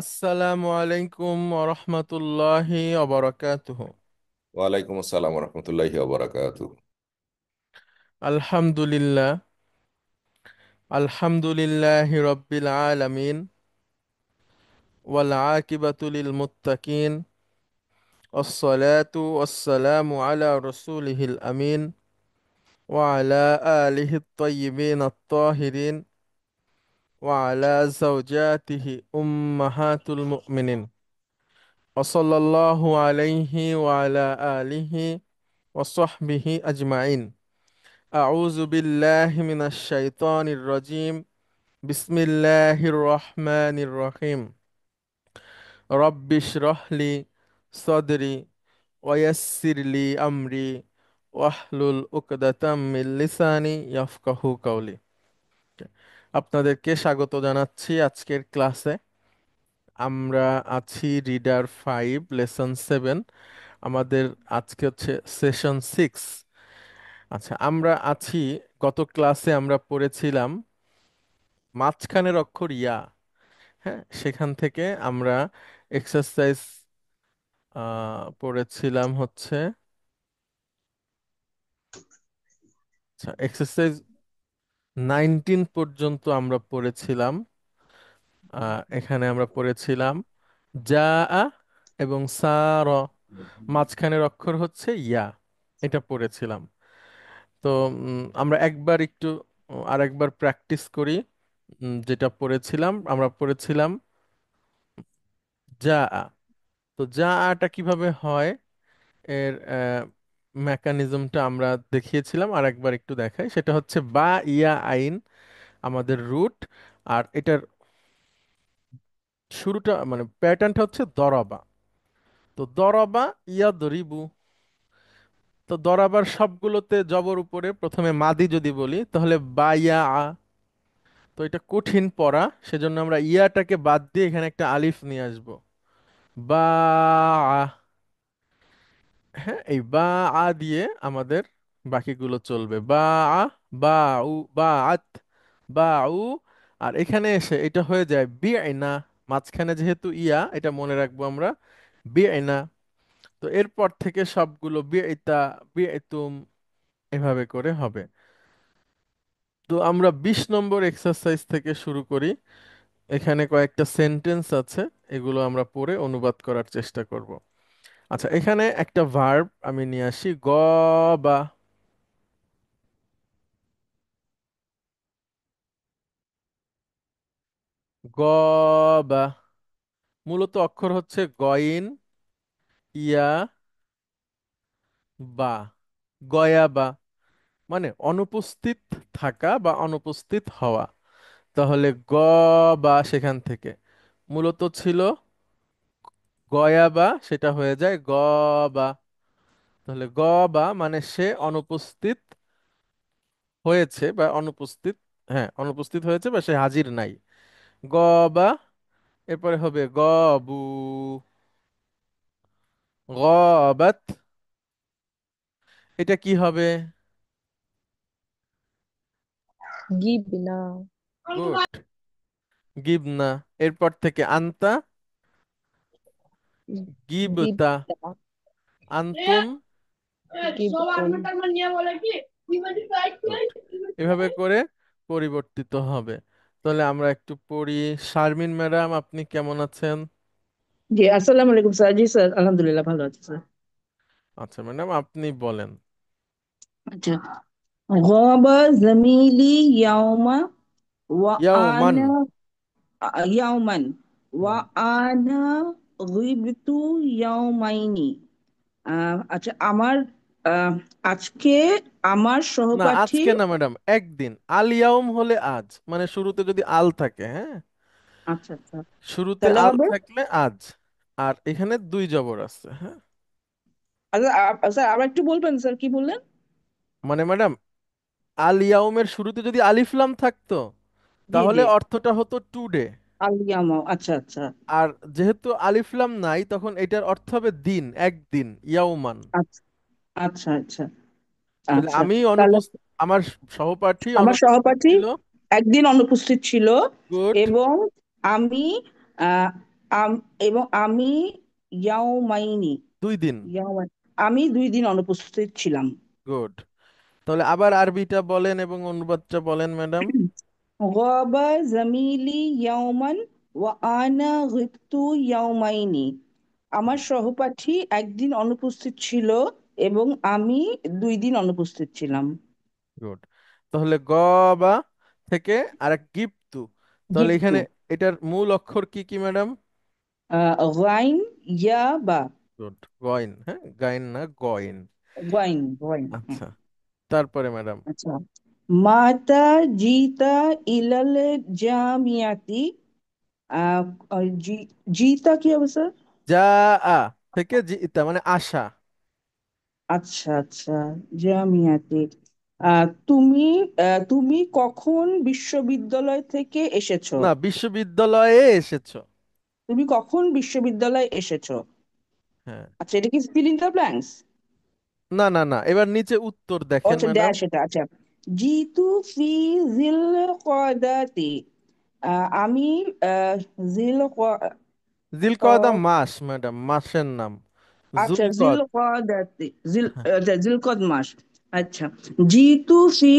আসসালামু আলাইকুম ওরহমতুল্লাহি অবরাকাতুহু। ওয়ালাইকুম আসসালাম রহমতুল্লাহি ওবরাকাতু। আলহামদুলিল্লাহ, আলহামদুলিল্লাহি রব্বিল আলামিন, ওয়াল আকিবাতু লিল মুত্তাকিন, ওয়াসসালাতু ওয়াসসালামু আলা রাসূলিহিল আমিন, ওয়া আলা আলিহি আত-তাইয়্যিবিন আত-তাহিরিন, ওয়া আলা যাওজাতিহি উম্মাহাতুল মুমিনিন, ওয়া সাল্লাল্লাহু আলাইহি ওয়া আলা আলিহি ওয়া সাহবিহি আজমাইন। أعوذ بالله من الشيطان الرجيم. بسم الله الرحمن الرحيم. رب اشرح لي صدري ويسر لي أمري واحلل عقدة من লিসানি يفقهوا قولي. আপনাদেরকে স্বাগত জানাচ্ছি আজকের ক্লাসে। আমরা আছি রিডার 5 লেসন 7। আমাদের আজকে হচ্ছে সেশন 6। আচ্ছা, আমরা আছি, গত ক্লাসে আমরা পড়েছিলাম মাঝখানের অক্ষর ইয়া। হ্যাঁ, সেখান থেকে আমরা এক্সারসাইজ পড়েছিলাম হচ্ছে, আচ্ছা, এক্সারসাইজ 19 পর্যন্ত আমরা পড়েছিলাম। এখানে আমরা পড়েছিলাম যা আ এবং সার, মাঝখানের অক্ষর হচ্ছে ইয়া। এটা পড়েছিলাম। তো আমরা একবার একটু আরেকবার প্র্যাকটিস করি। যেটা পড়েছিলাম, আমরা পড়েছিলাম যা আ। তো যা আটা কিভাবে হয় এর মেকানিজমটা আমরা দেখিয়েছিলাম, আর একবার একটু দেখাই। সেটা হচ্ছে বা ইয়া আইন আমাদের রুট, আর এটার শুরুটা মানে প্যাটার্নটা হচ্ছে দরাবা। তো দরাবা ইয়া দরিবু। তো দরাবার সবগুলোতে জবর উপরে প্রথমে মাদি যদি বলি তাহলে বা ইয়া আ। তো এটা কঠিন পড়া, সেজন্য আমরা ইয়াটাকে বাদ দিয়ে এখানে একটা আলিফ নিয়ে আসবো। বা আ। হ্যাঁ, এই বা আ দিয়ে আমাদের বাকিগুলো চলবে। বা আ, বা উ, বা আত, বা উ। আর এখানে এসে এটা হয়ে যায় বিআইনা। মাঝখানে যেহেতু ইয়া, এটা মনে রাখবো আমরা, বিআইনা। তো এরপর থেকে সবগুলো বিআইতা, বিআইতুম, এভাবে করে হবে। তো আমরা 20 নম্বর এক্সারসাইজ থেকে শুরু করি। এখানে কয়েকটা সেন্টেন্স আছে, এগুলো আমরা পড়ে অনুবাদ করার চেষ্টা করব। আচ্ছা, এখানে একটা ভার্ব আমি নিয়ে আসি, গ বা। গবা মূলত অক্ষর হচ্ছে গইন, ইয়া, বা। গয়াবা মানে অনুপস্থিত থাকা বা অনুপস্থিত হওয়া। তাহলে গ বা সেখান থেকে মূলত ছিল গয়াবা, সেটা হয়ে যায় গবা। তাহলে গবা মানে সে অনুপস্থিত হয়েছে বা অনুপস্থিত, হ্যাঁ, অনুপস্থিত হয়েছে বা সে হাজির নাই। গবা। এরপরে হবে গবু, গবাত। এটা কি হবে? গিবনা। গুড, গিবনা। এরপর থেকে আনতা, গিবতা। গিবতা। আনতুম, গুড। এভাবে করে পরিবর্তিত হবে। তাহলে আমরা একটু পড়ি। শারমিন ম্যাডাম, আপনি কেমন আছেন? জি, আসসালামু আলাইকুম স্যার। জি স্যার, আলহামদুলিল্লাহ ভালো আছি স্যার। আচ্ছা ম্যাডাম, আপনি বলেন। আচ্ছা, গাবা জামিলি ইয়াউমা ওয়া ইয়াউমান। আনা ইয়াউমান ওয়া হুম। আনা গিবতু ইয়াউমাইনি। আচ্ছা, আমার আহ, আজকে আমার না, সহপাঠী। আজকে না ম্যাডাম, একদিন। আল ইয়াউম হলে আজ, মানে শুরুতে যদি আল থাকে, হ্যাঁ, আচ্ছা আচ্ছা, শুরুতে তাহলে আল হবে। থাকলে আজ। আর এখানে দুই জবর আছে, হ্যাঁ। আচ্ছা, স্যার আবার একটু বলবেন স্যার, কি বললেন? মানে ম্যাডাম, আল ইয়াউমের শুরুতে যদি আলিফ লাম থাকতো জি তাহলে জি, অর্থটা হতো টুডে। আল ইয়ামা, আচ্ছা আচ্ছা আর যেহেতু আলিফ লাম নাই, তখন এটার অর্থ হবে দিন, একদিন, ইয়াউমান। আচ্ছা আচ্ছা আচ্ছা তাহলে আচ্ছা, আমি তাহলে আমার সহপাঠী আমার অনুপস্থিত সহপাঠী ছিল। একদিন অনুপস্থিত ছিল গুড। এবং আমি এবং আমি ইয়াওমাইনি, 2 দিন। ইয়াওমাইন আমি 2 দিন অনুপস্থিত ছিলাম। গুড। তাহলে আবার আরবিটা বলেন এবং অনুবাদটা বলেন ম্যাডাম। গাবা জামিলি ইয়াওমান ওয়া আনা গিবতু ইয়াওমাইনি। আমার সহপাঠী একদিন অনুপস্থিত ছিল এবং আমি 2 দিন অনুপস্থিত ছিলাম। গুড। তাহলে গবা থেকে আরেক গিপ্তু, তাহলে গিবতু, এখানে এটার মূল অক্ষর কি কি ম্যাডাম? গাইন, ইয়া, বা। গুড। গয়েন, হ্যাঁ, গাইন না, গয়েন। গাইন, গাইন, হ্যাঁ। আচ্ছা, তারপরে ম্যাডাম। আচ্ছা, মাতা জিতা ইলাল জামিয়াতি। আহ, জিতা কি হবে স্যার? যা আ থেকে জিতা মানে আশা। আচ্ছা, আচ্ছা, জামিয়াতে। তুমি কখন বিশ্ববিদ্যালয় থেকে এসেছো? না, বিশ্ববিদ্যালয়ে এসেছো। তুমি কখন বিশ্ববিদ্যালয়ে এসেছো? হ্যাঁ। আচ্ছা, এটা কি ফিল ইন দ্য ব্ল্যাঙ্কস? না না না, এবার নিচে উত্তর দেখেন আচ্ছা, ম্যাডাম। ড্যাশ এটা, আচ্ছা। জিতু ফি জিল কদাতি। আমি আহ, জিল জিলকদা মাস ম্যাডাম, মাসের নাম। আচ্ছা, জুলকদ। হ্যাঁ। জিলকদ মাস। আচ্ছা, জিতু ফি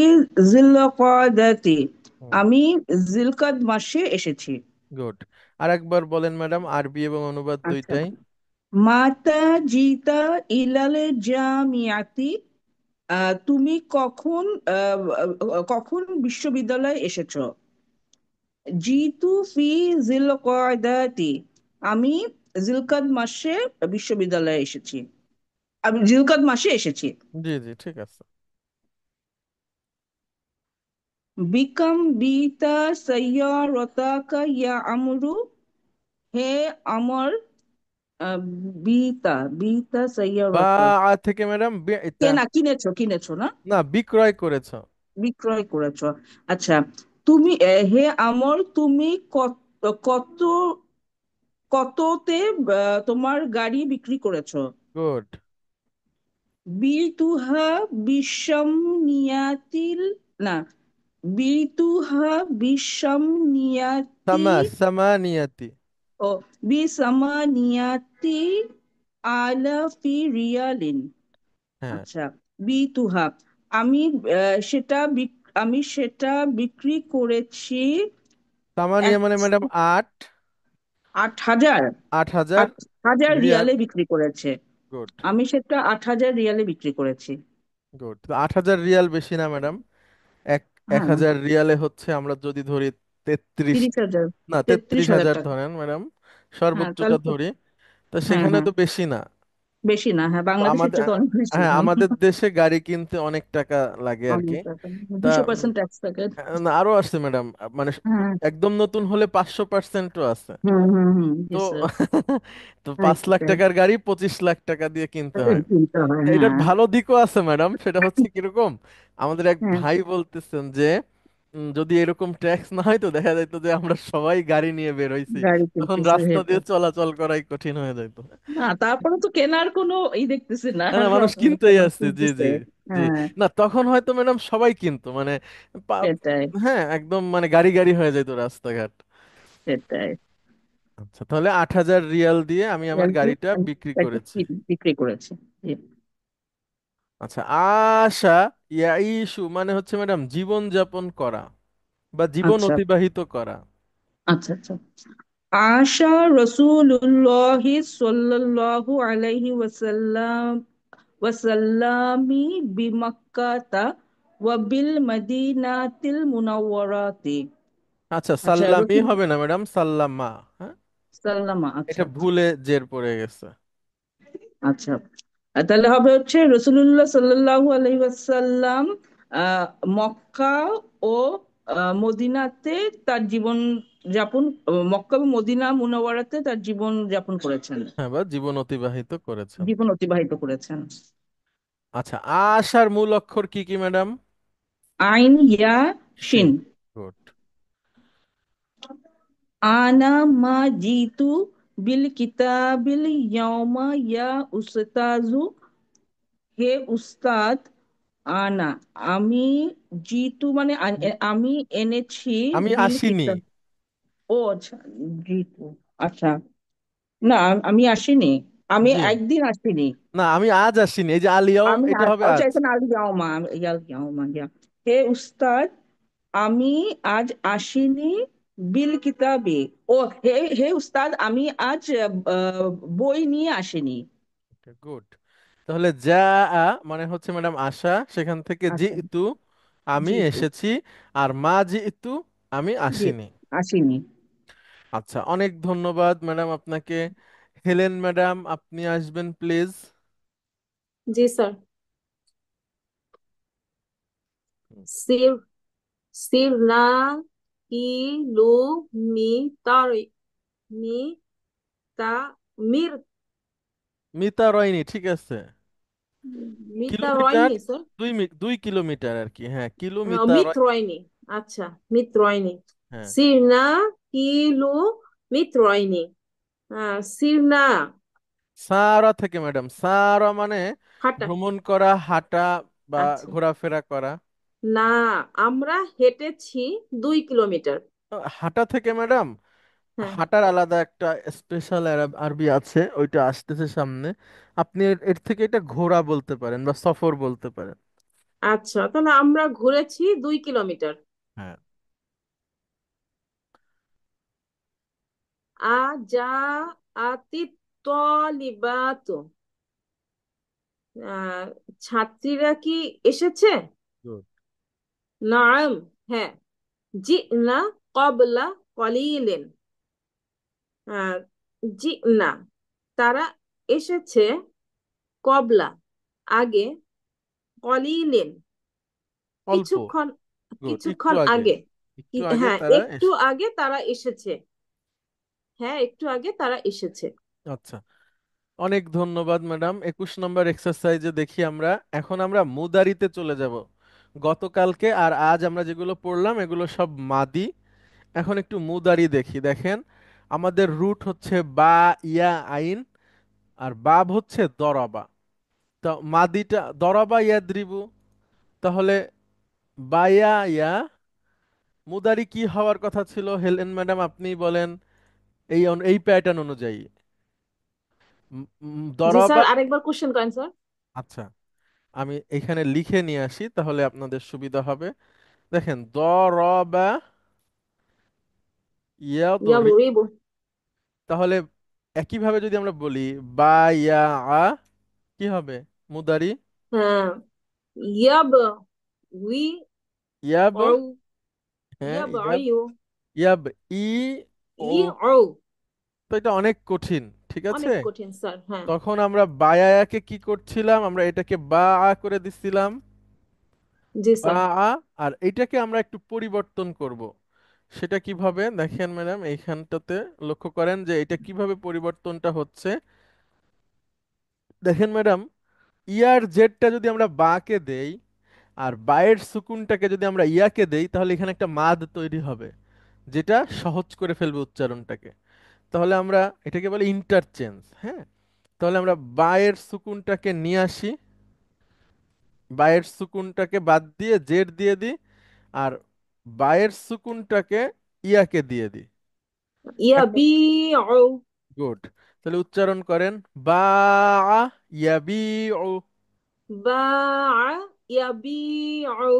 জিলকদাতি। হুম। আমি জিলকদ মাসে এসেছি। গুড। আর একবার বলেন ম্যাডাম, আরবি এবং অনুবাদ আচ্ছা, দুইটাই। মাতা জিতা ইলাল জামিয়াতি। তুমি কখন বিশ্ববিদ্যালয়ে এসেছো? জিতু ফি জিলকদাতি। আমি জিলকদ মাসে বিশ্ববিদ্যালয়ে এসেছি। আমি জিলকদ মাসে এসেছি। জি জি, ঠিক আছে। বিকাম বিতা সাইয়ারতাকা ইয়া আমরু। হে আমার, আহ, বিতা বিতা বা সাইয়ারতা। আ থেকে ম্যাডাম এটা। কিনেছো, কিনেছো না? না, বিক্রয় করেছো। বিক্রয় করেছো। আচ্ছা, হে আমর, তুমি কত কত কততে তোমার গাড়ি বিক্রি করেছো? গুড। বিতুহা বিশামনিয়াতিল, না, বিতুহা বিশামনিয়াতি। সামানিয়াতি। ও, বিসামানিয়াতি আলাফি রিয়ালিন। হ্যাঁ। আচ্ছা, বিতুহা, আমি আমি সেটা বিক্রি করেছি সামানিয়া এক মানে ম্যাডাম 8। 8,000। 8,000 8,000 রিয়াল। রিয়ালে বিক্রি করেছে। গুড। আমি সেটা 8,000 রিয়ালে বিক্রি করেছি। গুড। 8,000 রিয়াল বেশি না ম্যাডাম? এক এক হ্যাঁ, হাজার রিয়ালে হচ্ছে আমরা যদি ধরি 33, 30,000, না তেত্রিশ তেত্রিশ হাজার হাজার টাকা ধরেন ম্যাডাম, হ্যাঁ, সর্বোচ্চটা তাহলে তো। ধরি, তো হ্যাঁ, সেখানে হ্যাঁ, তো বেশি না। বেশি না, হ্যাঁ, তো বাংলাদেশের আমাদের, চেয়ে তো অনেক বেশি। হ্যাঁ, আমাদের দেশে গাড়ি কিনতে অনেক টাকা লাগে আর কি। অনেক টাকা। তা 200% ট্যাক্স থাকে। না, আরো আছে ম্যাডাম, মানে হ্যাঁ, একদম নতুন হলে 500%ও আছে। হুম, হুম, হুম, তো স্যার। তো 5 লাখ টাকার গাড়ি 25 লাখ টাকা দিয়ে কিনতে হয়। কিনতে হয়, এটার হ্যাঁ। ভালো দিকও আছে ম্যাডাম, সেটা হচ্ছে কিরকম, আমাদের এক হ্যাঁ, ভাই বলতেছেন যে যদি এরকম ট্যাক্স না হয় তো দেখা যাইতো যে আমরা সবাই গাড়ি নিয়ে বের হইছি, গাড়ি তখন কিনতেছে, রাস্তা হেঁটে। দিয়ে চলাচল করাই কঠিন হয়ে যাইতো। না, তারপরে তো কেনার কোনো দেখতেছি না। না না, মানুষ কিনতেই সবাই আসছে, জি কিনতেছে। জি। জি। হ্যাঁ, না, তখন হয়তো ম্যাডাম সবাই কিনতো মানে পা- সেটাই, হ্যাঁ, একদম মানে গাড়ি গাড়ি হয়ে যেত রাস্তাঘাট। সেটাই। আচ্ছা, তাহলে 8,000 রিয়াল দিয়ে আমি আমার জলদি গাড়িটা আমি বিক্রি তাকে করেছি। বিক্রি করেছি। জি। আচ্ছা, আশা ইয়াইশু মানে হচ্ছে ম্যাডাম জীবন যাপন করা বা জীবন আচ্ছা, অতিবাহিত করা। আচ্ছা, আচ্ছা। আশা রসুল্লাহ সাল্লাল্লাহু আলাইহি ওয়াসাল্লাম ওয়াসাল্লামি বিমাক্কাতা ওয়া বিল মদিনাতিল মুনাওয়ারাতি। আচ্ছা, আচ্ছা, সাল্লামি রসুল হবে না ম্যাডাম, সাল্লামা। হ্যাঁ, সাল্লামা, আচ্ছা, এটা আচ্ছা, ভুলে জের পড়ে গেছে। আচ্ছা। তাহলে হবে হচ্ছে রসুল্লাহ সাল্লাল্লাহু আলাইহি ওয়াসাল্লাম আহ, মক্কা ও মদিনাতে তার জীবন যাপন, মক্কা ও মদিনা মুনাওয়ারাতে তার জীবন যাপন করেছেন, হ্যাঁ, বা জীবন অতিবাহিত করেছেন। জীবন অতিবাহিত করেছেন। আচ্ছা, আশার মূল অক্ষর কি কি ম্যাডাম? আইন, ইয়া, শিন। শিন। গুড। আনা মা জিতু বিল কিতাবিল ইয়াউমা ইয়া উস্তাজু। হে উস্তাদ, আনা, আমি, জিতু মানে আমি এনেছি, আমি বিল আসিনি। কিতাব। ও, আচ্ছা, জিতু, আচ্ছা, না, আমি আসিনি। আমি জি, একদিন আসিনি। না আমি আজ আসিনি, এই যে আল ইয়াউম আমি এটা হবে আচ্ছা, আজ। এখানে আল ইয়াউমা, ইয়াল ইয়াউমা, হে উস্তাদ, আমি আজ আসিনি বিল কিতাবে। ও, হে হে উস্তাদ, আমি আজ বই নিয়ে আসিনি। গুড। তাহলে যা মানে হচ্ছে ম্যাডাম আশা, সেখান থেকে জি আচ্ছা। ইতু আমি জি তো। এসেছি, আর মা জি ইতু আমি জি, আসিনি। আসিনি। আচ্ছা, অনেক ধন্যবাদ ম্যাডাম আপনাকে। হেলেন ম্যাডাম আপনি আসবেন প্লিজ। জি স্যার। সির সিরনা কিলোমিটার মিটা মির মিতা রয়নি, ঠিক আছে। মিটার কিলোমিটার হয়নি স্যার। 2 কিলোমিটার আর কি, হ্যাঁ কিলোমিটার। মিত্র হয়নি। আচ্ছা, মিত্র হয়নি। হ্যাঁ, সিরনা কিলোমিত্র হয়নি। সিরনা সারা থেকে ম্যাডাম, সারা মানে হাঁটা। ভ্রমণ করা, হাঁটা বা আচ্ছা, ঘোরাফেরা করা। না, আমরা হেঁটেছি 2 কিলোমিটার। হাঁটা থেকে ম্যাডাম, হ্যাঁ। হাঁটার আলাদা একটা স্পেশাল আরবি আছে, ওইটা আসতেছে সামনে। আপনি এর এর থেকে এটা ঘোরা বলতে পারেন বা সফর বলতে পারেন। আচ্ছা, তাহলে আমরা ঘুরেছি 2 কিলোমিটার। হ্যাঁ, আজা আতি তলিবাত, আহ ছাত্রীরা কি এসেছে? good. নাম, হ্যাঁ। জিনা কবলা কলিলিন, আহ জিনা তারা এসেছে, কবলা আগে, কলিলিন অল্প। কিছুক্ষণ, গুড, একটু কিছুক্ষণ আগে, আগে। একটু আগে হ্যাঁ, তারা একটু আগে তারা এসেছে। হ্যাঁ, একটু আগে তারা এসেছে। আচ্ছা, অনেক ধন্যবাদ ম্যাডাম। 21 নম্বর এক্সারসাইজে দেখি আমরা, এখন আমরা মুদারিতে চলে যাব। গতকালকে আর আজ আমরা যেগুলো পড়লাম এগুলো সব মাদি। এখন একটু মুদারি দেখি। দেখেন, আমাদের রুট হচ্ছে বা, ইয়া, আইন, আর বাব হচ্ছে দরাবা। তো মাদিটা দরাবা ইয়াদ্রিবু, তাহলে বায়া ইয়া, মুদারি কি হওয়ার কথা ছিল হেলেন ম্যাডাম আপনি বলেন, এই প্যাটার্ন অনুযায়ী। জি স্যার, দরাবা। আরেকবার কোশ্চেন করেন স্যার। আচ্ছা, আমি এখানে লিখে নিয়ে আসি তাহলে আপনাদের সুবিধা হবে। দেখেন, দরবা ইয়াদরি, ইয়াদরিবু। তাহলে একইভাবে যদি আমরা বলি বা ইয়া আ, কি হবে মুদারি? হ্যাঁ, ইয়াব উই ইয়াব, অউ, হ্যাঁ ইয়াব ইয়াব, আইউ, ইয়াব ই ও। ই অউ। তো এটা অনেক কঠিন, ঠিক আছে। অনেক কঠিন স্যার, হ্যাঁ। তখন আমরা বায়াকে কি করছিলাম, আমরা এটাকে বা আ করে দিছিলাম, জি বা স্যার। আ। আর এটাকে আমরা একটু পরিবর্তন করব। সেটা কিভাবে দেখেন ম্যাডাম, এইখানটাতে লক্ষ্য করেন যে এটা কিভাবে পরিবর্তনটা হচ্ছে। দেখেন ম্যাডাম, ইয়ার জেডটা যদি আমরা বাকে দেই, আর বায়ের সুকুনটাকে যদি আমরা ইয়াকে দেই, তাহলে এখানে একটা মাদ তৈরি হবে, যেটা সহজ করে ফেলবে উচ্চারণটাকে। তাহলে আমরা এটাকে বলি ইন্টারচেঞ্জ। হ্যাঁ, তাহলে আমরা বায়ের সুকুনটাকে নিয়ে আসি, বায়ের সুকুনটাকে বাদ দিয়ে জেড দিয়ে দিই, আর বায়ের সুকুনটাকে ইয়াকে দিয়ে দিই। এখন ইয়াবি অউ। গুড, তাহলে উচ্চারণ করেন বা, ইয়াবি। বা ইয়াবি অউ।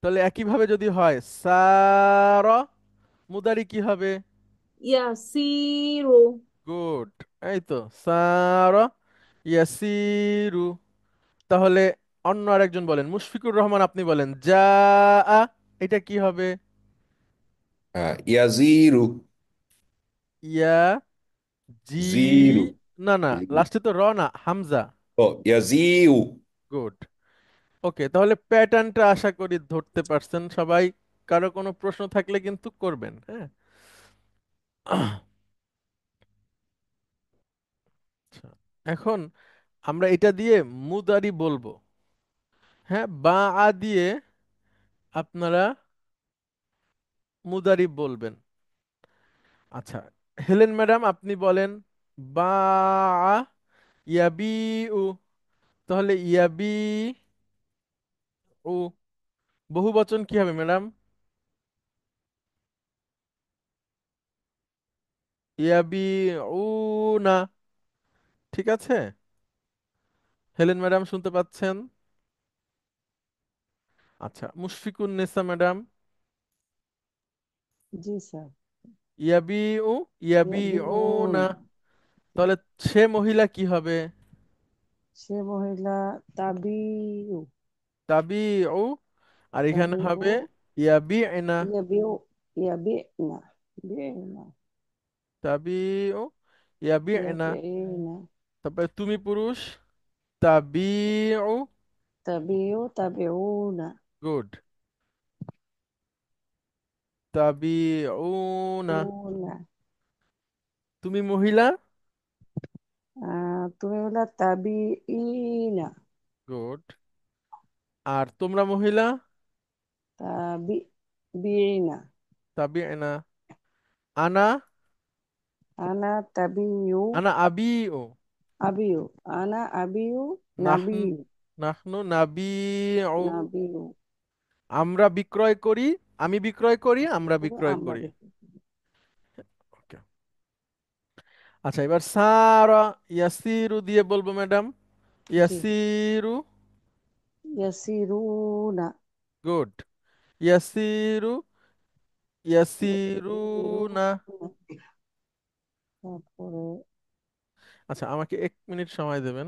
তাহলে একইভাবে যদি হয় সার, মুদারি কি হবে? ইয়াসিরু। গুড, এই তো সার ইয়াসিরু। তাহলে অন্য আরেকজন বলেন, মুশফিকুর রহমান আপনি বলেন যা, এটা কি হবে? ইয়াজিরু। ইয়া জি, জিরু। না না, জি। লাস্টে তো র না, হামজা। ও, ইয়াজিউ। গুড। ওকে, তাহলে প্যাটার্নটা আশা করি ধরতে পারছেন সবাই। কারো কোনো প্রশ্ন থাকলে কিন্তু করবেন, হ্যাঁ। আচ্ছা, এখন আমরা এটা দিয়ে মুদারি বলবো। হ্যাঁ, বা আ দিয়ে আপনারা মুদারি বলবেন। আচ্ছা, হেলেন ম্যাডাম আপনি বলেন বা আ ইয়াবি উ, তাহলে ইয়াবি উ বহু বচন কি হবে ম্যাডাম? ইয়াবিউনা। ঠিক আছে, হেলেন ম্যাডাম শুনতে পাচ্ছেন? আচ্ছা, মুশফিকুন নেসা ম্যাডাম। জি স্যার। ইয়াবিউ, ইয়াবিউনা। ইয়াবিউনা। তাহলে সে মহিলা কি হবে? সে মহিলা তাবিউ। তাবিউ। আর এখানে তাবিউ। হবে ইয়াবিনা। ইয়াবিউ। ইয়াবিনা। বিনা। তাবিউ, ইয়াবিনা। ইয়াবিনা। তারপরে তুমি পুরুষ, তাবিউ। তাবিউ তাবিউনা। গুড। তাবিউনা। উনা। তুমি মহিলা। তুমি হলা তাবিইনা। গুড। আর তোমরা মহিলা, তাবি বিনা। তাবিনা। আনা, আনা তাবিউ। আনা আবিউ। আবিউ। আনা আবিউ। নাহন, নাবিউ। নাহনু নাবিউ। নাবিউ। আমরা বিক্রয় করি, আমি বিক্রয় করি, আমরা তারপরে বিক্রয় আমরা করি। দেখি। ওকে। আচ্ছা, এবার সারা ইয়াসিরু দিয়ে বলবো ম্যাডাম। জি। ইয়াসিরু। ইয়াসিরুনা। গুড। ইয়াসিরু, ইয়াসিরুনা। ইয়াসিরুনা। তারপরে আচ্ছা, আমাকে 1 মিনিট সময় দেবেন।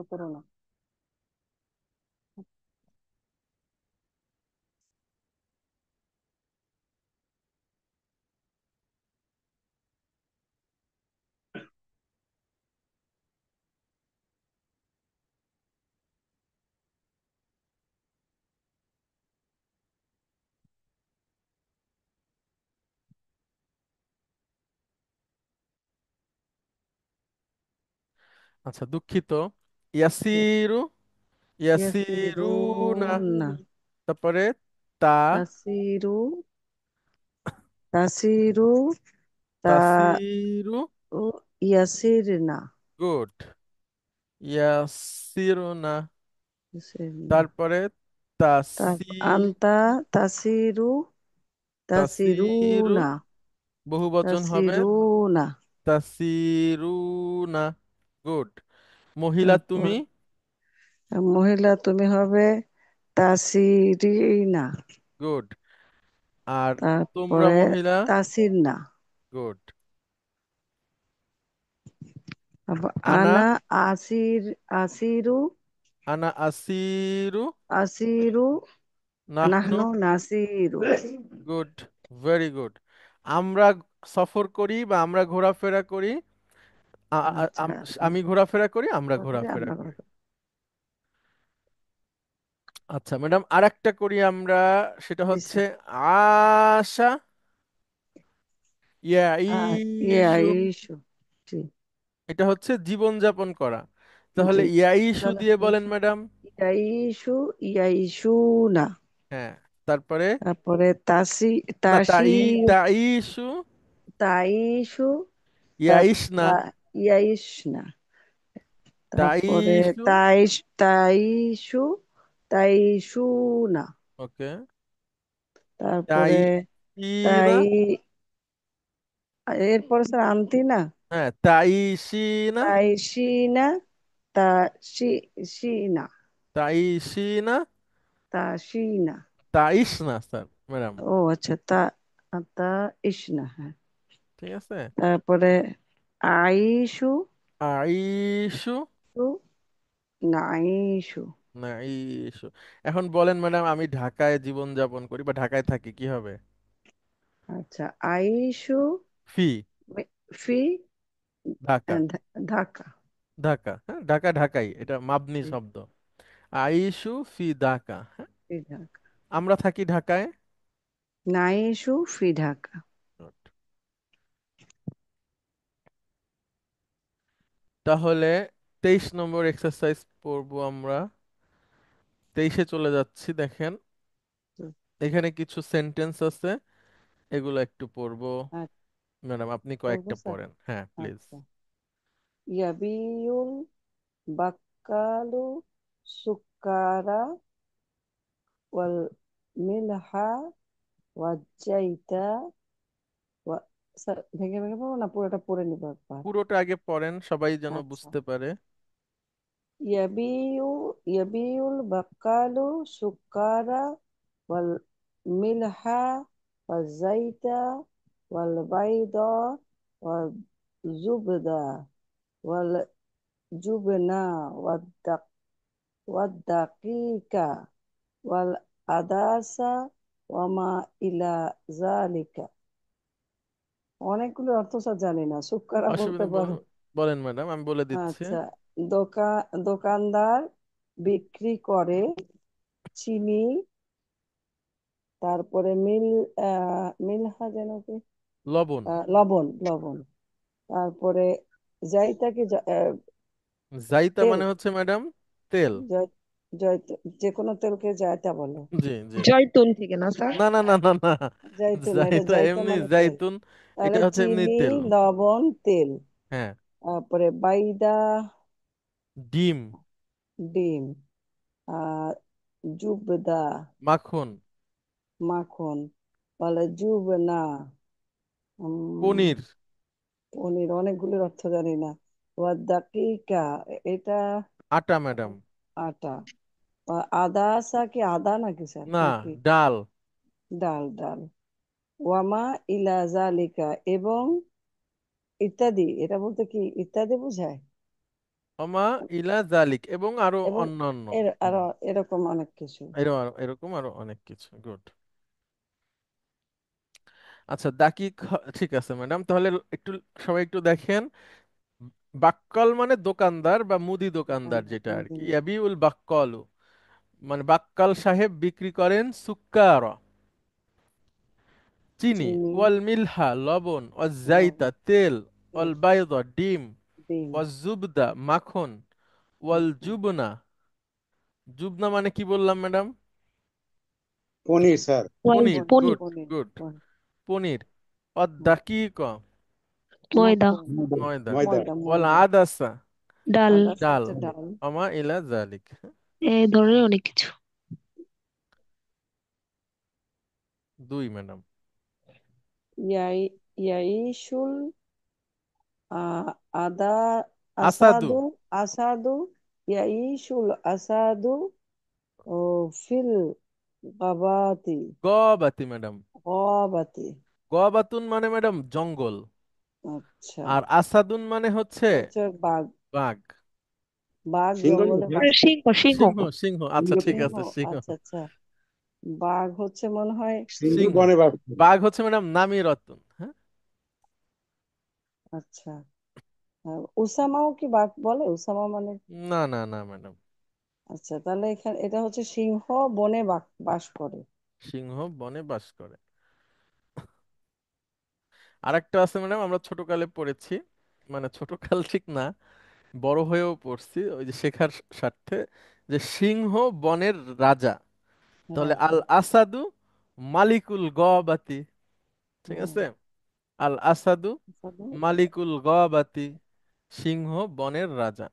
করোনা। আচ্ছা, দুঃখিত। ইয়াসিরু, ইয়াসিরুনা। ইয়াসিরুনা। তারপরে তা, তাসিরু। তাসিরু। তা তাসিরু। ও ইয়াসিরনা। গুড। ইয়াসিরুনা। ইয়াসিরনা। তারপরে তার তাসি, আন্তা তাসিরু। তাসিরু তাসিরুনা। বহু বচন হবে তাসিরুনা। তাসিরুনা। গুড। মহিলা তারপর তুমি। মহিলা তুমি হবে তাসিরিনা। গুড। আর তোমরা তারপরে মহিলা। তাসিরনা। গুড। তারপর আনা, আনা আসির। আসিরু। আনা আসিরু। আসিরু। নাহনু। নাহনু নাসিরু। Good, very good. আমরা সফর করি বা আমরা ঘোরাফেরা করি। আচ্ছা। আমি ঘোরাফেরা করি, আমরা তারপরে ঘোরাফেরা আমরা করি। আচ্ছা ম্যাডাম, আর একটা করি আমরা। সেটা হচ্ছে দিশা। আশা, ইয়ে ইয়াইশু। আইসু। জি। এটা হচ্ছে জীবনযাপন করা। তাহলে জি। ইয়াইশু তাহলে দিয়ে বলেন ম্যাডাম। ইয়াইসু। ইয়াইসু না। হ্যাঁ। তারপরে তারপরে তাসি। না, তাসি। তাইশু। তাইসু। ইয়াইশ না, ইয়াইশ না। তারপরে তাইশু। তাইশু, তাইশু না। ওকে। তারপরে তাইশিরা। তাই, এরপরে স্যার আনতি না। হ্যাঁ, তাইশিনা। তাইশি না, তাশি না, তাইশিনা। তাশি না। তাইশ না স্যার, ম্যাডাম। ও আচ্ছা, তা ইস না, হ্যাঁ। ঠিক আছে। তারপরে আইসু, আইশু। সু, নাইসু। না, ইসু। এখন বলেন ম্যাডাম, আমি ঢাকায় জীবন যাপন করি বা ঢাকায় থাকি, কি হবে? আচ্ছা, আইসু ফি। ফি ঢাকা। ঢাকা। ঢাকা, হ্যাঁ, ঢাকা ঢাকাই, এটা মাবনি হুম, শব্দ। আইশু ফি ঢাকা, হ্যাঁ। ফি ঢাকা। আমরা থাকি ঢাকায়। নাইসু ফি ঢাকা। Good. তাহলে 23 নম্বর এক্সারসাইজ পড়বো আমরা। 23-এ চলে যাচ্ছি, দেখেন। হুম, এখানে কিছু সেন্টেন্স আছে, এগুলো একটু পড়বো। আচ্ছা, ম্যাডাম, আপনি বলবো কয়েকটা স্যার। পড়েন, হ্যাঁ প্লিজ। আচ্ছা, ইয়াবিউল বাক্কালু সুক্কারা ওয়াল মিলহা ওয়াজ্জাইতা স্যার ভেঙে ভেঙে পড়বো না, পুরোটা পড়ে নিবো একবার। পুরোটা আগে পড়েন, সবাই যেন আচ্ছা, বুঝতে পারে। ইয়াবিউ ইয়াবিউল বাক্কালু সুক্কারা ওয়াল মিলহা ওয়াজ্জাইতা ওয়াল বাইদা ওয়াল জুবদা ওয়াল জুবনা ওয়াদ্দাকিকা ওয়াল আদাসা ওয়ামা ইলা জালিকা। অনেকগুলো অর্থ স্যার জানি না, সুক্কারা বলতে অসুবিধা পারো। বলেন ম্যাডাম, আমি বলে দিচ্ছি। আচ্ছা, দোকানদার বিক্রি করে চিনি। তারপরে মিলহা যেন কি, লবণ। লবণ, লবণ। তারপরে জাইতাকে জাইতা তেল, মানে হচ্ছে ম্যাডাম তেল। জয় যে কোনো তেলকে জায়তা বলে। জি জি। জয়তুন থেকে না স্যার? না না না না না। জাইতুন, এটা জাইতা জায়তা এমনি মানে তেল। জাইতুন। এটা তাহলে হচ্ছে এমনি চিনি, তেল। লবণ, তেল। হ্যাঁ। তারপরে বাইদা, ডিম। ডিম। আর জুবদা, মাখন। মাখন। বলে জুবনা, পনির। পনির। অনেকগুলোর অর্থ জানি না। ওয়াদাকিকা, এটা আটা ম্যাডাম। আটা। আদাসা কি আদা নাকি স্যার না, নাকি? ডাল। ডাল, ডাল। ওয়ামা ইলা জালিকা, এবং ইত্যাদি। এটা বলতে কি ইত্যাদি বোঝায়? অমা ইলা জালিক, এবং আরো এবং অন্যান্য। আরো হুম। এরকম অনেক কিছু। এরকম আরো অনেক কিছু। গুড। আচ্ছা, দাকিক ঠিক আছে ম্যাডাম, তাহলে একটু সবাই একটু দেখেন। বাক্কল মানে দোকানদার বা মুদি দোকানদার, দোকানদার, যেটা আর কি। মুদির। ইয়াবিউল বাক্কলু মানে বাক্কাল সাহেব বিক্রি করেন সুক্কার চিনি, চিনি, ওয়াল মিলহা লবণ, ওয়াল জাইতা লবণ, তেল, ওয়াল তেল, বাইদা ডিম, ডিম, ওয়াল জুবদা মাখন, ওয়াল মাখন। জুবনা। জুবনা মানে কি বললাম ম্যাডাম? পনির স্যার। পনির। পনির। গুড পনির, গুড। পনির। পনির। হুম, অদ্দাকিক ময়দা। মাখন। ময়দা। ময়দা। ময়দা। ময়দা, ওয়াল ময়দা। আদাসা ডাল। আদার্স ডাল। হচ্ছে ডাল। আমা ইলা জালিক। এই ধরনের অনেক কিছু। দুই ম্যাডাম। ইয়াই ইয়াইশুল আদা আসাদু। আসাদু, আসাদু ইয়াইশুল আসাদু ও ফিল গাবাতি, গবাতি ম্যাডাম। গাবাতি। গবাতুন মানে ম্যাডাম জঙ্গল। আচ্ছা, আর আসাদুন মানে হচ্ছে হচ্ছে বাঘ। বাঘ। বাঘ সিংহ জঙ্গলে বাঘ। সিংহ, সিংহ। সিংহ। সিংহ, আচ্ছা ঠিক সিংহ, আছে, সিংহ। আচ্ছা আচ্ছা। বাঘ হচ্ছে মনে হয়। সিংহ সিংহ। বনে বাস করে। বাঘ হচ্ছে ম্যাডাম নামি রতন, হ্যাঁ। আচ্ছা, উসামাও কি বাঘ বলে? উসামা মানে? না না না ম্যাডাম। আচ্ছা, তাহলে এখানে এটা হচ্ছে সিংহ বনে বাস করে। সিংহ বনে বাস করে। আরেকটা আছে ম্যাডাম, আমরা ছোটকালে পড়েছি, মানে ছোটকাল ঠিক না, বড় হয়েও পড়ছি ওই যে শেখার স্বার্থে, যে সিংহ বনের রাজা। তাহলে রাজা। আল আসাদু মালিকুল গবাতি। ঠিক হুম, আছে। আল আসাদু আসাদু। মালিকুল গাবাতি, সিংহ বনের রাজা।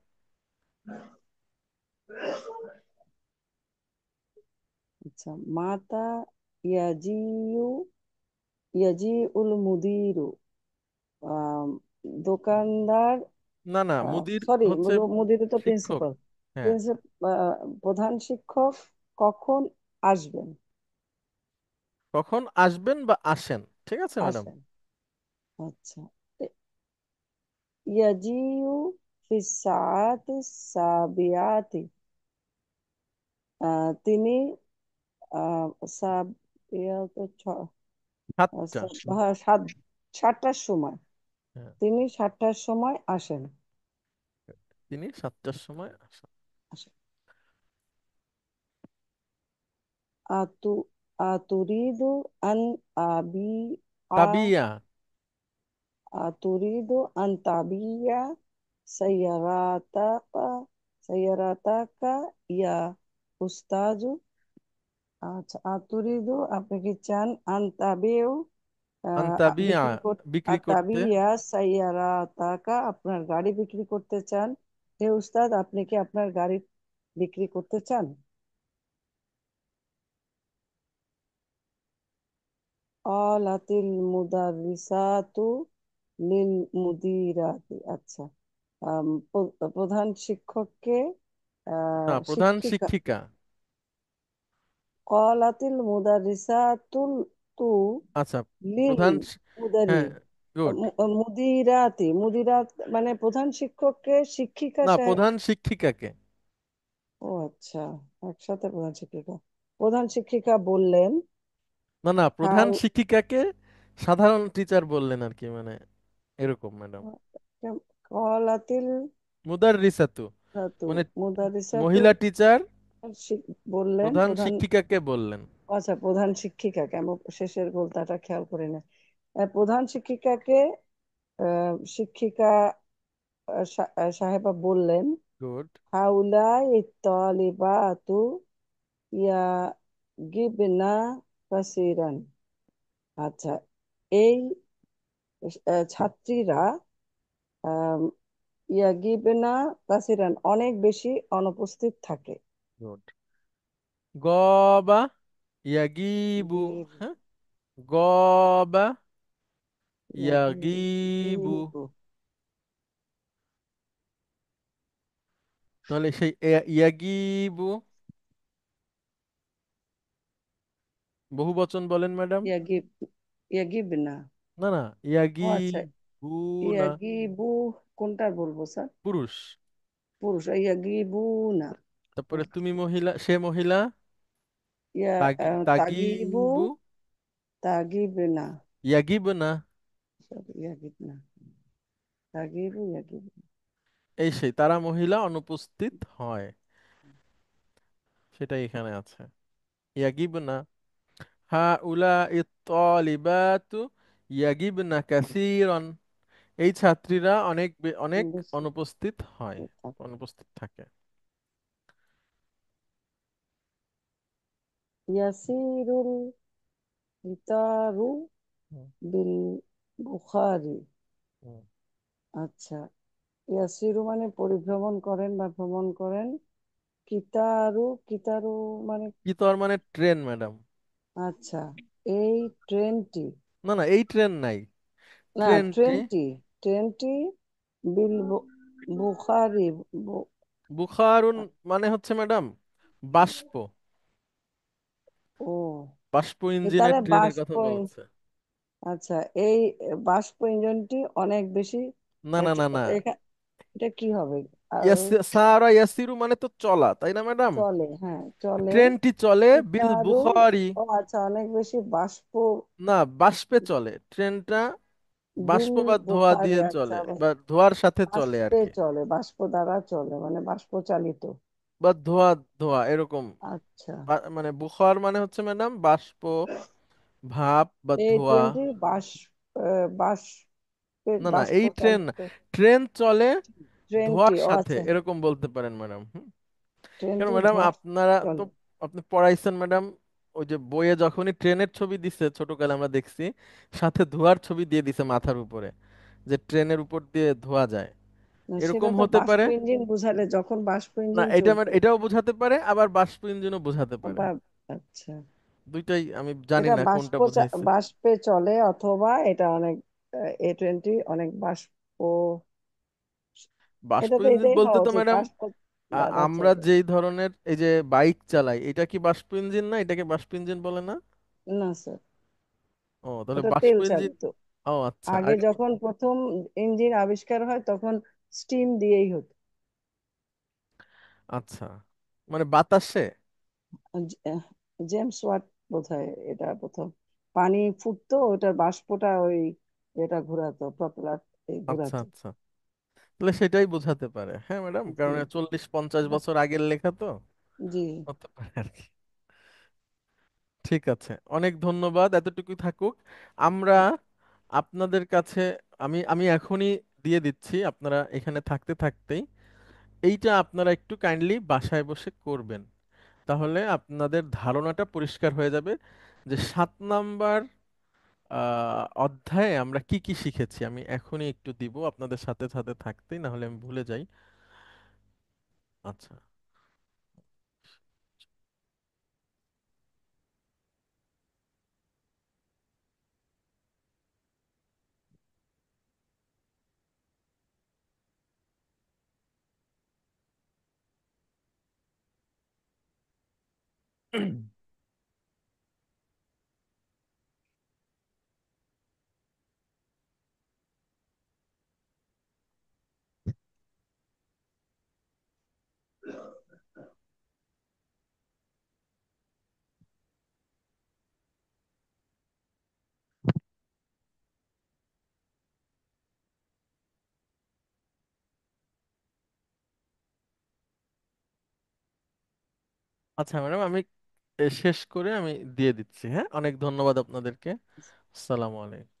আচ্ছা, মাতা ইয়াজিউ ইয়াজি উল মুদিরু, আম, দোকানদার, না না, মুদির সরি, হচ্ছে মুদিরু তো শিক্ষক। প্রিন্সিপাল। হ্যাঁ, প্রধান শিক্ষক কখন আসবেন? কখন আসবেন বা আসেন, ঠিক আছে ম্যাডাম। আসেন। আচ্ছা, এ- ইয়াজিউ ফিস সাআতি সাবিয়াতি, তিনি আহ সাবিয়াতে সাতটা। হ্যাঁ, 7টার সময়, হ্যাঁ, তিনি 7টার সময় আসেন। তিনি 7টার সময় আসেন। আসেন। আতু আতুরিদু আন আবি আ তাবিয়া। আতুরিদু আন তাবিয়া সাইয়ারাতাকা সাইয়ারাতাকা ইয়া উস্তাজু। আচ্ছা, আতুরিদু আপনি কি চান, আন তাবিউ আন্তাবিয়া, বিক্রি করতে, বিক্রি আর করতে। তাবিয়া সাইয়ারাতাকা আপনার গাড়ি বিক্রি করতে চান। হে উস্তাদ, আপনি কি আপনার গাড়ি বিক্রি করতে চান? قالتিল মুদাররিসাতু লিল মুদিরাতি। আচ্ছা, প্রধান শিক্ষককে না, প্রধান শিক্ষিকা। শিক্ষিকা। قالتিল মুদাররিসাতুল তু আচ্ছা, লিল প্রধান মুদারি হ্যাঁ, গুড। মুদিরাতি, মুদিরাত মানে প্রধান শিক্ষককে শিক্ষিকা না, সাহেব। প্রধান শিক্ষিকাকে। ও আচ্ছা, একসাথে প্রধান শিক্ষিকা। প্রধান শিক্ষিকা বললেন, না না, প্রধান হাউ শিক্ষিকাকে সাধারণ টিচার বললেন আর কি, মানে এরকম ম্যাডাম। কলাতিল মুদাররিসাতু রাতু মানে মুদারিসাতু মহিলা টিচার বললেন প্রধান প্রধান। শিক্ষিকাকে বললেন। আচ্ছা, প্রধান শিক্ষিকাকে, আমি শেষের গোলটাটা খেয়াল করি না। প্রধান শিক্ষিকাকে শিক্ষিকা সাহেবা বললেন, গুড। হাউলাই তলিবাতু ইয়া গিবনা কাসিরান। আচ্ছা, এই ছাত্রীরা আহ, ইয়া গিবনা কাসিরান অনেক বেশি অনুপস্থিত থাকে। গুড। গবা ইয়াগিবু। হ্যাঁ, গবা ইয়াগিবু। ইয়াগিবু। তাহলে সেই ইয়াগিবু বহু বচন বলেন ম্যাডাম। ইয়াগিব ইয়াগিবনা। না না, ও আচ্ছা, ইয়াগিবু না, ইয়াগিবু কোনটা বলবো স্যার? পুরুষ। পুরুষ, ইয়াগিবু না। তারপরে তুমি মহিলা, সে মহিলা। তাগিবু, তাগিবু তাগিব না। ইয়াগিব না। ইয়াগিব না, তাগিবু ইয়াগিব। এই সেই তারা মহিলা অনুপস্থিত হয়, সেটাই এখানে আছে। ইয়াগিব না। হা উলা ইত্তালিবাতু ইয়াগিব না কাসীরান, এই ছাত্রীরা অনেক অনেক বেশি অনুপস্থিত হয়, থাকে। অনুপস্থিত থাকে। ইয়াসিরুল কিতারু হুম, বিল বুখারি। হুম। আচ্ছা, ইয়াসিরু মানে পরিভ্রমণ করেন বা ভ্রমণ করেন। কিতারু, কিতারু মানে, কিতর মানে ট্রেন ম্যাডাম। আচ্ছা, এই ট্রেনটি, না না, এই ট্রেন নাই, না ট্রেনটি। ট্রেনটি, ট্রেনটি বিল বুখারি বুখারুন মানে হচ্ছে ম্যাডাম বাষ্প, ও বাষ্প ইঞ্জিনের তাহলে ট্রেনের বাষ্প, কথা বলছে। আচ্ছা, এই বাষ্প ইঞ্জিনটি অনেক বেশি না না না না, এটা কি হবে? আর সারা ইয়াসিরু মানে তো চলা, তাই না ম্যাডাম? চলে, হ্যাঁ চলে। ট্রেনটি চলে বিল কিতারু, বুখারি। ও আচ্ছা, অনেক বেশি বাষ্প, না, বাষ্পে চলে ট্রেনটা, বাষ্প বিল বা ধোঁয়া বুখারি, দিয়ে আচ্ছা, চলে বা ধোঁয়ার সাথে চলে আর বাষ্পে কি, চলে, বাষ্প দ্বারা চলে মানে বাষ্প চালিত। বা ধোঁয়া, ধোঁয়া এরকম। আচ্ছা, মানে বুখার মানে হচ্ছে ম্যাডাম বাষ্প, ভাপ বা এই ধোঁয়া। ট্রেনটি না না, বাষ্প এই ট্রেন না, চালিত। ট্রেন চলে ট্রেনটি, ধোঁয়ার ও সাথে, আচ্ছা, এরকম বলতে পারেন ম্যাডাম। কেন ট্রেনটি ম্যাডাম ধোঁয়ার আপনারা তো, চলে। আপনি পড়াইছেন ম্যাডাম ওই যে বইয়ে যখনই ট্রেনের ছবি দিছে ছোটকালে আমরা দেখছি, সাথে ধোঁয়ার ছবি দিয়ে দিছে মাথার উপরে, যে ট্রেনের উপর দিয়ে ধোয়া যায়, না, সেটা এরকম তো হতে বাষ্প পারে। ইঞ্জিন বুঝালে, যখন বাষ্প না, ইঞ্জিন এটা চলতো। এটাও বোঝাতে পারে, আবার বাষ্প ইঞ্জিনও বোঝাতে পারে। আবার আচ্ছা, দুইটাই আমি জানি এটা না কোনটা বোঝাইছে। বাষ্পে চলে, অথবা এটা অনেক A20 অনেক বাষ্প, বাষ্প এটা তো ইঞ্জিন এটাই বলতে হওয়া তো উচিত, ম্যাডাম, বাষ্প দ্বারা আমরা চলে। যেই ধরনের এই যে বাইক চালাই, এটা কি বাষ্প ইঞ্জিন না? এটাকে বাষ্প ইঞ্জিন বলে না? না স্যার, ও, তাহলে ওটা বাষ্প তেল ইঞ্জিন। চালিত। ও আচ্ছা, আগে আগে যখন প্রথম ইঞ্জিন আবিষ্কার হয় তখন স্টিম দিয়েই হতো। আচ্ছা, মানে বাতাসে। জে- জেমস ওয়াট বোধহয় এটা প্রথম, পানি ফুটতো, ওটার বাষ্পটা ওই এটা ঘোরাতো, প্রপেলার আচ্ছা ঘোরাতো। আচ্ছা, তাহলে সেটাই বোঝাতে পারে, হ্যাঁ ম্যাডাম, জি। কারণ 40-50 বছর আগের লেখা তো, জি। হতে পারে আর কি। ঠিক আছে, অনেক ধন্যবাদ, এতটুকুই থাকুক। আমরা আপনাদের কাছে, আমি আমি এখনই দিয়ে দিচ্ছি, আপনারা এখানে থাকতে থাকতেই এইটা আপনারা একটু কাইন্ডলি বাসায় বসে করবেন, তাহলে আপনাদের ধারণাটা পরিষ্কার হয়ে যাবে যে 7 নাম্বার অধ্যায়ে আমরা কি কি শিখেছি। আমি এখনই একটু দিব, আপনাদের সাথে সাথে থাকতেই, না হলে আমি ভুলে যাই। আচ্ছা। আচ্ছা ম্যাডাম, আমি শেষ করে আমি দিয়ে দিচ্ছি। হ্যাঁ, অনেক ধন্যবাদ আপনাদেরকে। আসসালামু আলাইকুম।